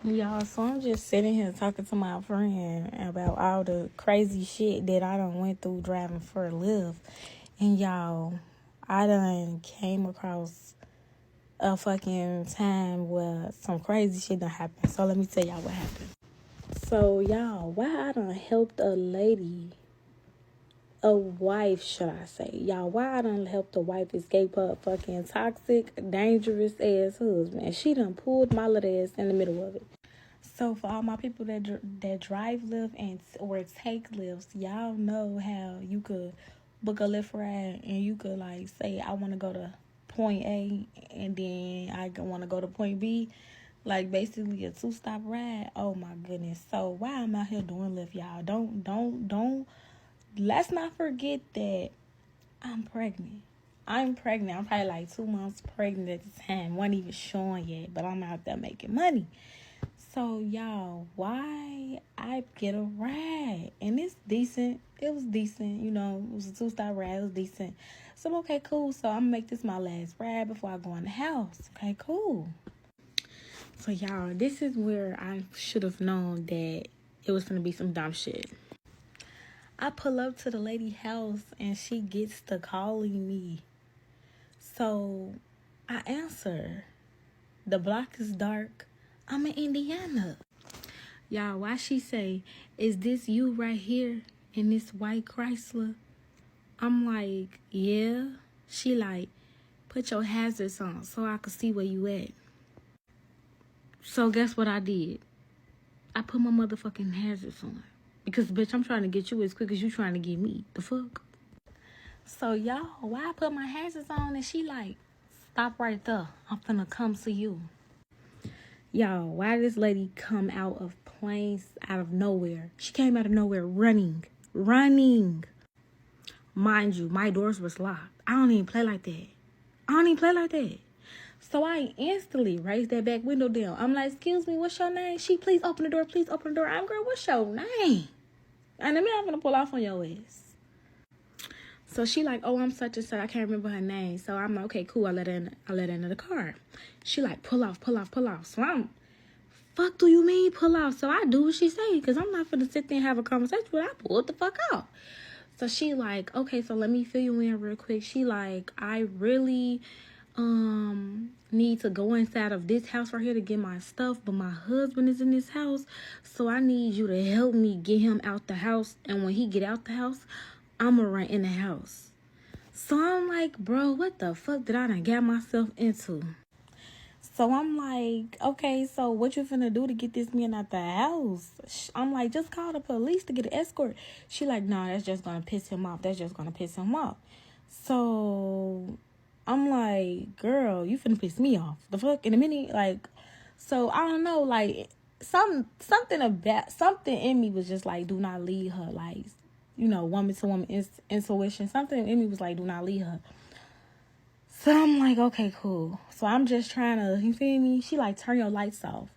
Y'all, so I'm just sitting here talking to my friend about all the crazy shit that I done went through driving for a Lyft. And y'all, I done came across a fucking time where some crazy shit done happened. So let me tell y'all what happened. So y'all, why I done helped a wife, should I say. Y'all, why I done helped a wife escape her fucking toxic, dangerous ass husband. She done pulled my little ass in the middle of it. So for all my people that drive Lyft and or take Lyfts, y'all know how you could book a Lyft ride and you could like say I want to go to point A and then I want to go to point B, like basically a 2-stop ride. Oh my goodness! So why I'm out here doing Lyft, y'all? Don't. Let's not forget that I'm pregnant. I'm pregnant. I'm probably like 2 months pregnant at the time. Wasn't even showing yet, but I'm out there making money. So, y'all, why I get a ride? And it's decent. It was decent. You know, it was a 2-star ride. It was decent. So, I'm okay, cool. So, I'm going to make this my last ride before I go in the house. Okay, cool. So, y'all, this is where I should have known that it was going to be some dumb shit. I pull up to the lady's house and she gets to calling me. So, I answer. The block is dark. I'm in Indiana. Y'all, why she say, is this you right here in this white Chrysler? I'm like, yeah. She like, put your hazards on so I could see where you at. So guess what I did? I put my motherfucking hazards on. Because, bitch, I'm trying to get you as quick as you trying to get me. The fuck? So, y'all, why I put my hazards on and she like, stop right there. I'm finna come to you. Y'all, why did this lady come out of out of nowhere? She came out of nowhere running. Mind you, my doors was locked. I don't even play like that. So I instantly raised that back window down. I'm like, excuse me, what's your name? She, please open the door. I'm, girl, what's your name? And then I'm gonna pull off on your ass. So she like, oh, I'm such and such. I can't remember her name. So I'm like, okay, cool. I let her in the car. She like, pull off. So I'm, fuck do you mean pull off? So I do what she say, because I'm not finna sit there and have a conversation with her. I pulled the fuck out. So she like, okay, so let me fill you in real quick. She like, I really need to go inside of this house right here to get my stuff, but my husband is in this house, so I need you to help me get him out the house. And when he get out the house, I'ma run in the house. So I'm like, bro, what the fuck did I done got myself into? So I'm like, okay, so what you finna do to get this man out the house? I'm like, just call the police to get an escort. She like, nah, that's just gonna piss him off. So I'm like, girl, you finna piss me off. The fuck? In a minute, like, so I don't know, like, something in me was just like, do not leave her, like, you know, woman to woman intuition. Something in me was like, do not leave her. So I'm like, okay, cool. So I'm just trying to, you feel me? She like, turn your lights off.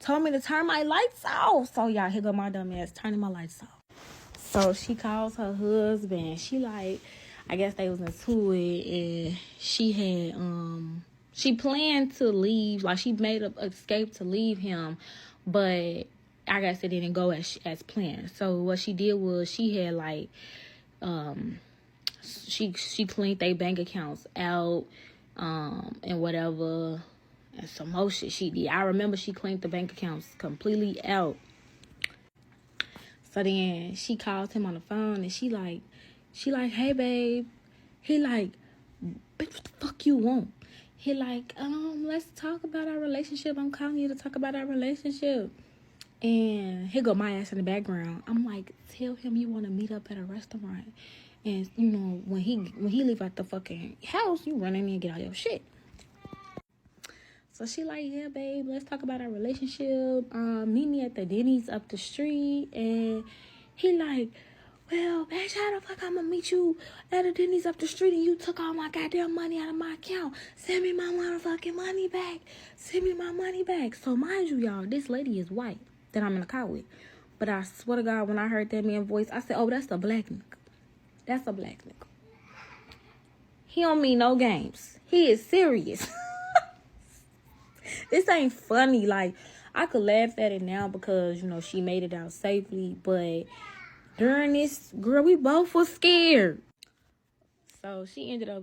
Told me to turn my lights off. So y'all, here go my dumb ass turning my lights off. So she calls her husband. She like, I guess they was into it, and she had she planned to leave, like she made an escape to leave him, but I guess it didn't go as planned. So what she did was she had like she cleaned their bank accounts out and whatever, and some more shit she did. I remember she cleaned the bank accounts completely out. So then she called him on the phone and she like, hey babe. He like, bitch, what the fuck you want? He like, let's talk about our relationship. I'm calling you to talk about our relationship. And here go my ass in the background. I'm like, tell him you want to meet up at a restaurant. And, you know, when he leave out the fucking house, you run in there and get all your shit. So she like, yeah, babe, let's talk about our relationship. Meet me at the Denny's up the street. And he like, well, bitch, how the fuck I'm gonna meet you at a Denny's up the street and you took all my goddamn money out of my account? Send me my motherfucking money back. So mind you, y'all, this lady is white that I'm in the car with. But I swear to God, when I heard that man's voice, I said, oh, that's a black nigga. He don't mean no games. He is serious. This ain't funny. Like, I could laugh at it now because, she made it out safely. But during this, girl, we both were scared. So she ended up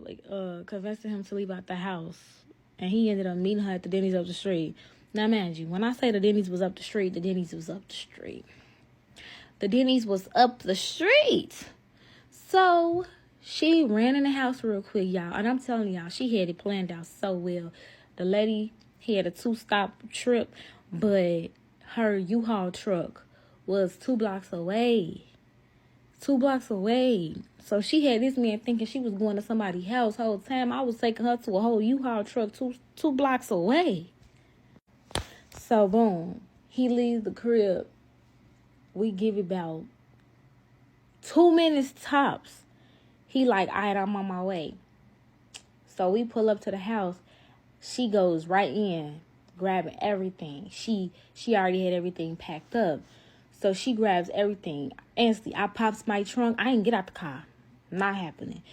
convincing him to leave out the house. And he ended up meeting her at the Denny's up the street. Now, mind you, when I say the Denny's was up the street, the Denny's was up the street. The Denny's was up the street. So she ran in the house real quick, y'all. And I'm telling y'all, she had it planned out so well. The lady had a 2-stop trip, but her U-Haul truck was 2 blocks away. 2 blocks away. So she had this man thinking she was going to somebody's house the whole time. I was taking her to a whole U-Haul truck two blocks away. So, boom. He leaves the crib. We give it about 2 minutes tops. He like, all right, I'm on my way. So we pull up to the house. She goes right in, grabbing everything. She already had everything packed up. So she grabs everything. Instantly, I pops my trunk. I ain't get out the car. Not happening.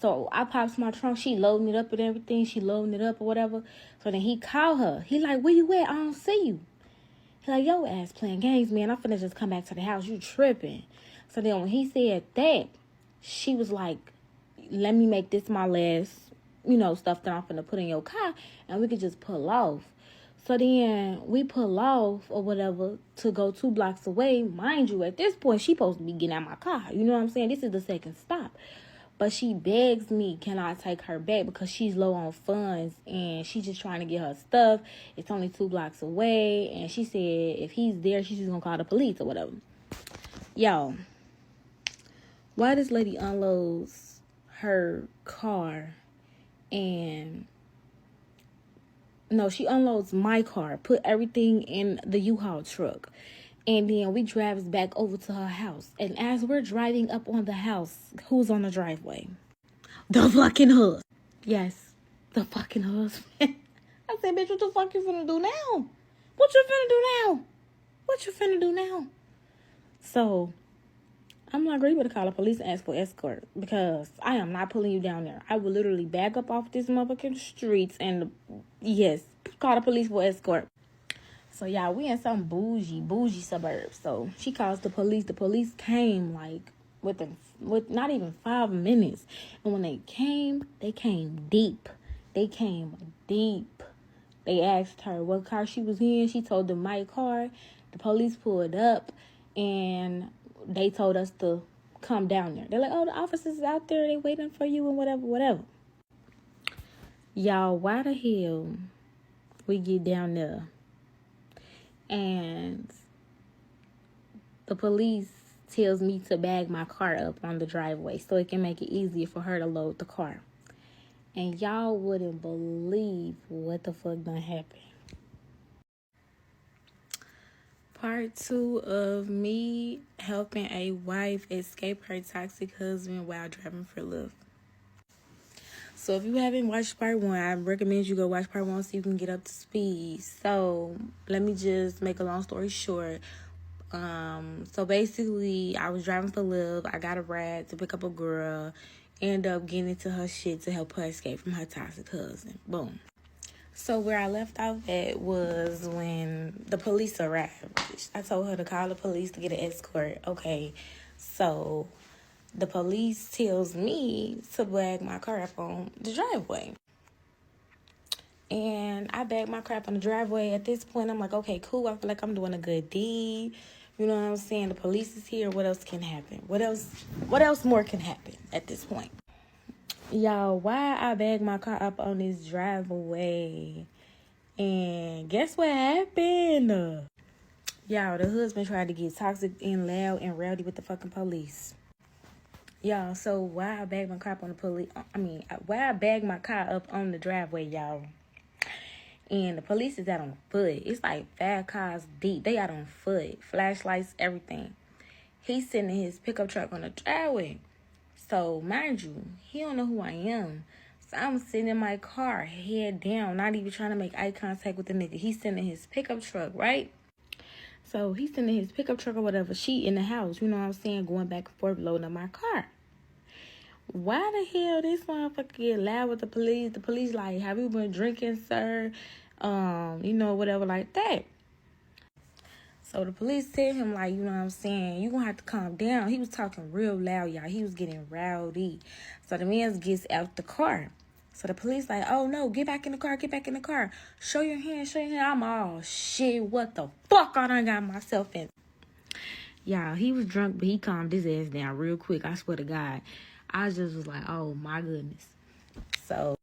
So I pops my trunk. She loading it up and everything. She loading it up or whatever. So then he called her. He like, where you at? I don't see you. He like, yo ass playing games, man. I'm finna just come back to the house. You tripping. So then when he said that, she was like, let me make this my last, stuff that I'm finna put in your car. And we could just pull off. So then we pull off or whatever to go 2 blocks away. Mind you, at this point, she supposed to be getting out my car. You know what I'm saying? This is the second stop. But she begs me, can I take her back? Because she's low on funds and she's just trying to get her stuff. It's only 2 blocks away. And she said if he's there, she's just going to call the police or whatever. Y'all, why this lady unloads her car and... No, she unloads my car, put everything in the U-Haul truck. And then we drives back over to her house. And as we're driving up on the house, who's on the driveway? The fucking husband. Yes, the fucking husband. I said, bitch, what the fuck you finna do now? What you finna do now? What you finna do now? So, I'm like, girl, you better call the police and ask for escort. Because I am not pulling you down there. I will literally back up off this motherfucking streets and, yes, call the police for escort. So, y'all, we in some bougie suburbs. So, she calls the police. The police came, like, with not even 5 minutes. And when they came deep. They came deep. They asked her what car she was in. She told them my car. The police pulled up. And they told us to come down there. They're like, oh, the officers is out there. They waiting for you and whatever. Y'all, why the hell we get down there? And the police tells me to bag my car up on the driveway so it can make it easier for her to load the car. And y'all wouldn't believe what the fuck done happened. Part 2 of me helping a wife escape her toxic husband while driving for Lyft. So if you haven't watched part 1, I recommend you go watch part 1 so you can get up to speed. So let me just make a long story short. So basically, I was driving for Lyft. I got a ride to pick up a girl. End up getting into her shit to help her escape from her toxic husband. Boom. So where I left off at was when the police arrived. I told her to call the police to get an escort. Okay, so the police tells me to bag my car up on the driveway. And I bagged my car up on the driveway. At this point, I'm like, okay, cool. I feel like I'm doing a good deed. You know what I'm saying? The police is here. What else can happen? What else more can happen at this point? Y'all, why I bagged my car up on this driveway? And guess what happened? Y'all, the husband tried to get toxic and loud and rowdy with the fucking police. Y'all, so why I bagged my car up on the police? Why I bagged my car up on the driveway, y'all? And the police is out on foot. It's like 5 cars deep. They out on foot. Flashlights, everything. He's sitting in his pickup truck on the driveway. So, mind you, he don't know who I am. So, I'm sitting in my car, head down, not even trying to make eye contact with the nigga. He's sitting in his pickup truck, right? So, he's sitting in his pickup truck or whatever. She in the house, you know what I'm saying, going back and forth, loading up my car. Why the hell this motherfucker get loud with the police? The police like, have you been drinking, sir? Whatever like that. So the police tell him, like, you know what I'm saying, you gonna have to calm down. He was talking real loud, y'all. He was getting rowdy. So the man gets out the car. So the police like, oh no, get back in the car, get back in the car. Show your hand, show your hand. I'm all, shit, what the fuck I done got myself in. Y'all, he was drunk, but he calmed his ass down real quick. I swear to God. I just was like, oh my goodness. So,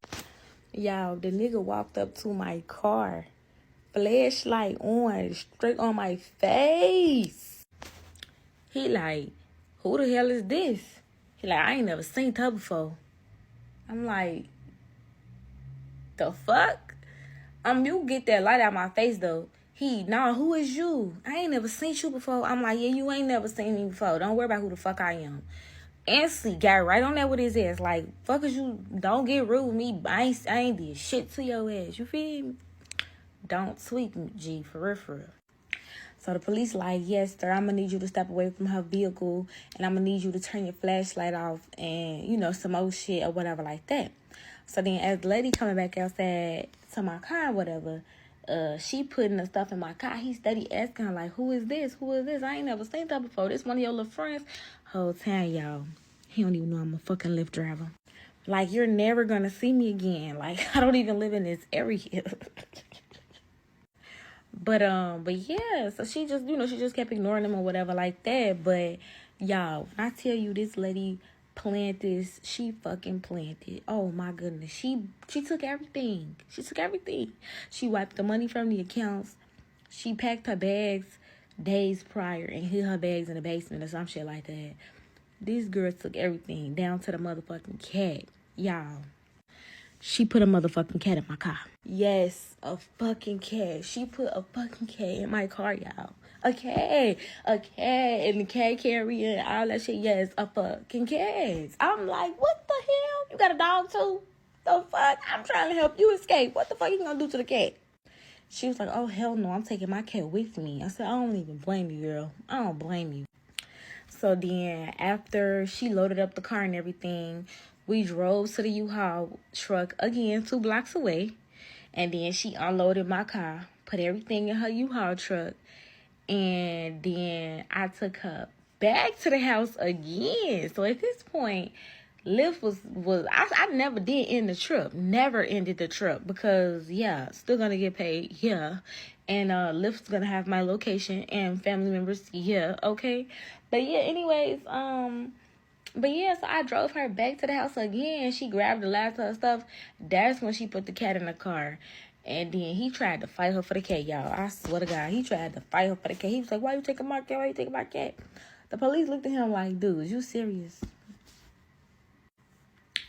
y'all, the nigga walked up to my car. Flashlight on, straight on my face. He like, who the hell is this? He like, I ain't never seen her before. I'm like, the fuck? You get that light out my face though. Nah, who is you? I ain't never seen you before. I'm like, yeah, you ain't never seen me before. Don't worry about who the fuck I am. Instantly got right on there with his ass. Like, fuck is you? Don't get rude with me. I ain't did shit to your ass. You feel me? Don't tweak me, G, for real, for real. So the police like, yes, sir, I'm going to need you to step away from her vehicle, and I'm going to need you to turn your flashlight off and, you know, some old shit or whatever like that. So then as the lady coming back outside to my car or whatever, she putting the stuff in my car. He steady asking her, like, who is this? Who is this? I ain't never seen that before. This one of your little friends? Whole time, y'all. He don't even know I'm a fucking Lyft driver. Like, you're never going to see me again. Like, I don't even live in this area. But yeah, so she just, you know, she just kept ignoring him or whatever like that. But y'all, when I tell you this lady planned this, she fucking planned it. Oh my goodness. She took everything. She took everything. She wiped the money from the accounts. She packed her bags days prior and hid her bags in the basement or some shit like that. This girl took everything down to the motherfucking cat. Y'all. She put a motherfucking cat in my car. Yes, a fucking cat. She put a fucking cat in my car, y'all. A cat, and the cat carrier and all that shit. Yes, a fucking cat. I'm like, what the hell? You got a dog too? The fuck? I'm trying to help you escape. What the fuck you gonna do to the cat? She was like, oh, hell no, I'm taking my cat with me. I said, I don't even blame you, girl. I don't blame you. So then after she loaded up the car and everything, we drove to the U-Haul truck again 2 blocks away. And then she unloaded my car, put everything in her U-Haul truck. And then I took her back to the house again. So at this point, Lyft was I never did end the trip. Never ended the trip because, yeah, still going to get paid, yeah. And Lyft's going to have my location and family members, yeah, okay. But yeah, anyways, but yeah, so I drove her back to the house again. She grabbed the last of her stuff. That's when she put the cat in the car. And then he tried to fight her for the cat, y'all. I swear to God, he tried to fight her for the cat. He was like, why you taking my cat? Why you taking my cat? The police looked at him like, dude, you serious?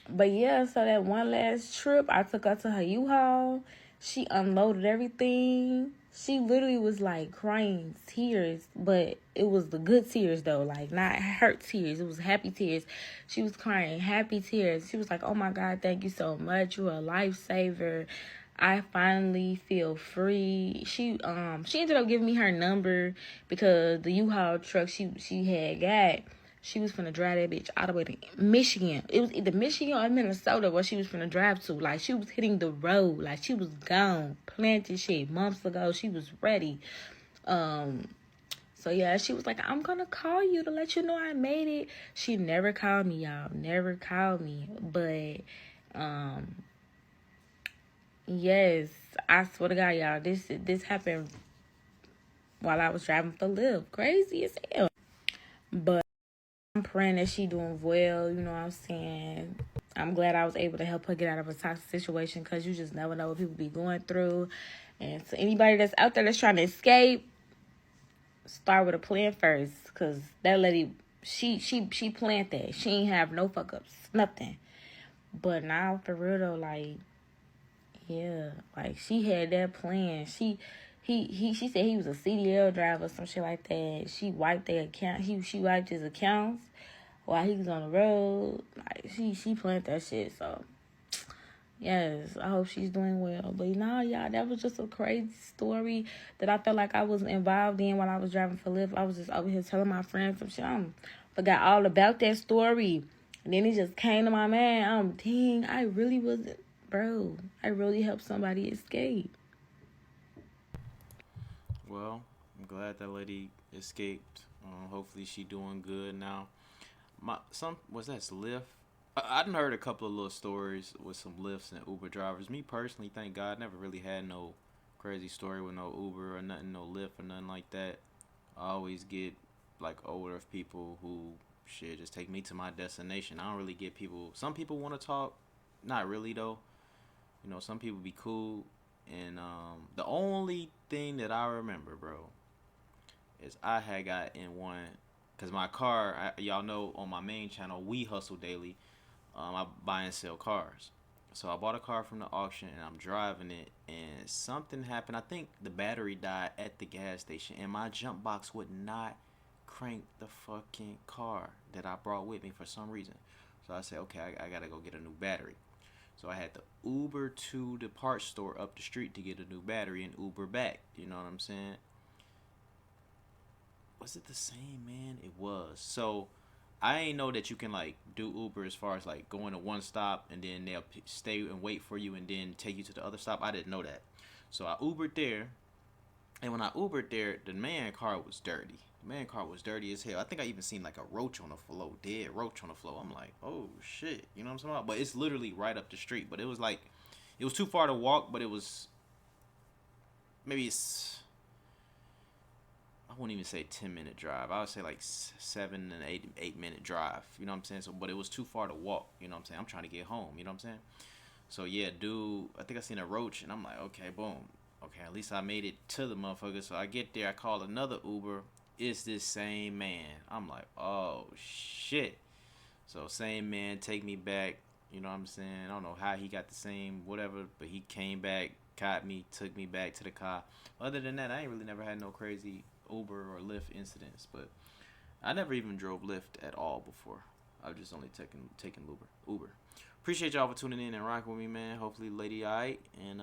But yeah, so that one last trip, I took her to her U-Haul. She unloaded everything. She literally was like crying tears, but it was the good tears though, like not hurt tears. It was happy tears. She was crying happy tears. She was like, oh my God, thank you so much. You're a lifesaver. I finally feel free. She ended up giving me her number because the U-Haul truck she had got, she was finna drive that bitch all the way to Michigan. It was either Michigan or Minnesota where she was finna drive to. Like, she was hitting the road. Like, she was gone. Planted shit months ago. She was ready. So, yeah, she was like, I'm gonna call you to let you know I made it. She never called me, y'all. Never called me. But, yes, I swear to God, y'all, this happened while I was driving for Lyft. Crazy as hell. But I'm praying that she doing well, you know what I'm saying? I'm glad I was able to help her get out of a toxic situation because you just never know what people be going through. And to anybody that's out there that's trying to escape, start with a plan first because that lady, she planned that. She ain't have no fuck-ups, nothing. But now, for real though, like, yeah, like, she had that plan. She said he was a CDL driver or some shit like that. She wiped their account. She wiped his accounts while he was on the road. Like, she planned that shit. So, yes, I hope she's doing well. But y'all, that was just a crazy story that I felt like I was involved in while I was driving for Lyft. I was just over here telling my friends some shit. I forgot all about that story. And then it just came to my mind. Dang, I really wasn't, bro. I really helped somebody escape. Well, I'm glad that lady escaped. Hopefully she doing good now. Some was that Lyft. I done heard a couple of little stories with some Lyfts and Uber drivers. Me personally, thank God, never really had no crazy story with no Uber or nothing, no Lyft or nothing like that. I always get like older people who shit just take me to my destination. I don't really get people. Some people want to talk, not really though. You know, some people be cool, and the only thing that I remember, bro, is I had got in one because my car. Y'all know on my main channel, We Hustle Daily. I buy and sell cars. So I bought a car from the auction and I'm driving it, and something happened. I think the battery died at the gas station and my jump box would not crank the fucking car that I brought with me for some reason. So I said, okay, I gotta go get a new battery. So I had to Uber to the parts store up the street to get a new battery and Uber back. You know what I'm saying? Was it the same, man? It was. So I ain't know that you can like do Uber as far as like going to one stop and then they'll stay and wait for you and then take you to the other stop. I didn't know that. So I Ubered there, and when I Ubered there, the man car was dirty. The man car was dirty as hell. I think I even seen like a roach on the floor, dead roach on the floor. I'm like, oh shit, you know what I'm talking about? But it's literally right up the street. But it was like, it was too far to walk, but it was maybe it's I wouldn't even say 10-minute drive. I would say like 7 and 8 minute drive. You know what I'm saying? So, but it was too far to walk. You know what I'm saying? I'm trying to get home. You know what I'm saying? So yeah, dude. I think I seen a roach, and I'm like, okay, boom. Okay, at least I made it to the motherfucker. So I get there. I call another Uber. It's this same man. I'm like, oh shit. So same man, take me back. You know what I'm saying? I don't know how he got the same whatever, but he came back, caught me, took me back to the car. Other than that, I ain't really never had no crazy Uber or Lyft incidents. But I never even drove Lyft at all before. I've just only taken Uber. Appreciate y'all for tuning in and rocking with me, man. Hopefully, lady, alright, and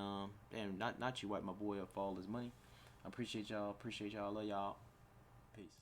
damn, not you wipe my boy up for all his money. I appreciate y'all. Love y'all. Peace.